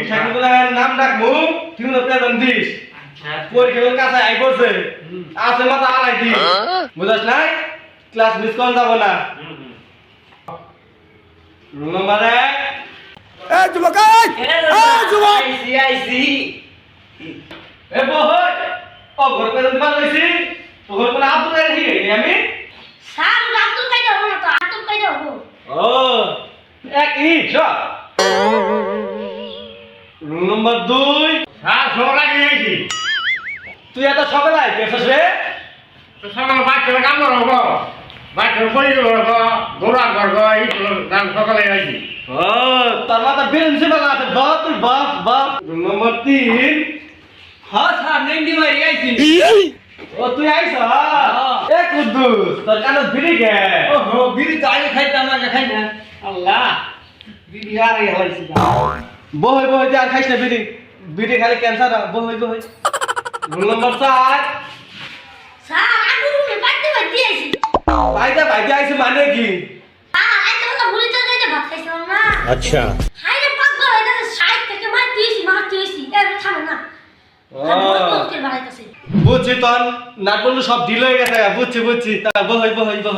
শিক্ষার্থীগুলোর নাম ডাকবো তুই না প্রেজেন্ট দিস পরীক্ষার কাছে আই পড়ছে আছে মাথা আড়াই দিন বুঝাস নাই ক্লাস মিস করা যাবো না রুম নাম্বার 1 যুবক যুবক আইসি বহর ও ঘর প্রেজেন্ট বানাইছি তো ঘর কোন আব্দুল রাহি আমি স্যার আব্দুল কাইদা হবো না তো আব্দুল কাইদা হবো ও এক ইট রুম নাম্বার 2 হ্যাঁ সকালে গিয়েছি তুই এত সকালে আইছিস রে তো সকালে বাচ্চারা কাম করবো বাচ্চারা পড়ি করবো দৌড়া করবো এই গান সকালে আইছি ও তোর মাথা বেঞ্চে বেলা আছে বাপ তুই বাপ বাপ রুম নাম্বার 3 হ্যাঁ স্যার নেন্ডি মারি আইছি ও তুই আইছ এ কুদ্দুস তোর কানে বিড়ি গে ওহো বিড়ি তো আগে খাইতাম না খাই না আল্লাহ বিড়ি আর এই হইছে বহই বহই যা খাইছ না বিড়ি বিড়ি খালি ক্যান্সার বহই বহই রুম নাম্বার 4 স্যার আমি রুমে বাইতে বাইতে আইছি বাইতে আইছে মানে কি আইতে বলা ভুলি তো যাইতে ভাত খাইছিলাম না আচ্ছা হাই রে পাগল হয়ে গেছে সাইড থেকে মারতেছি এর থামে না বলতে বাড়াইতেছে বুঝছি তোর নাট বললো সব ঢিল হয়ে গেছে বুঝছি তা বহই তো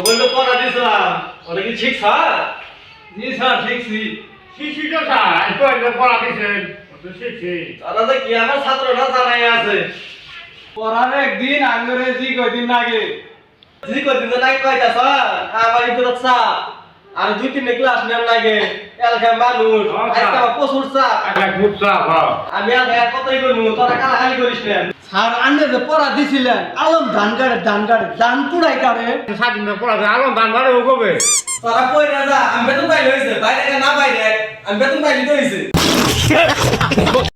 বললো পড়া দিছিলাম ওটা কি ঠিক স্যার জি স্যার ঠিকছি শিশু তো স্যার একটু পড়া দিয়েছেন তো শিখছি তারা যে কি আমার ছাত্ররা জানাই আছে পড়ার একদিন আঙ্গুরে জি কয়দিন আগে জি কদিন তো নাই কয়টা স্যার আমার ইতর চাপ আর 2-3 ক্লাস নেম লাগে এলাকার মানুষ আজকে আমার প্রচুর চাপ একটা খুব চাপ আমি আর ভাই কতই করবো তোরা কালাকালি করিস না স্যার আন্নে যে পড়া দিছিলেন আলম ধান পুড়াই কারে স্বাধীন পড়া আলো দান বাড়ে কবে তোরা কই না যা আমি বেতন পাইলে হইছে বাইরে না বাইরে আমি বেতন পাইলে তো হইছে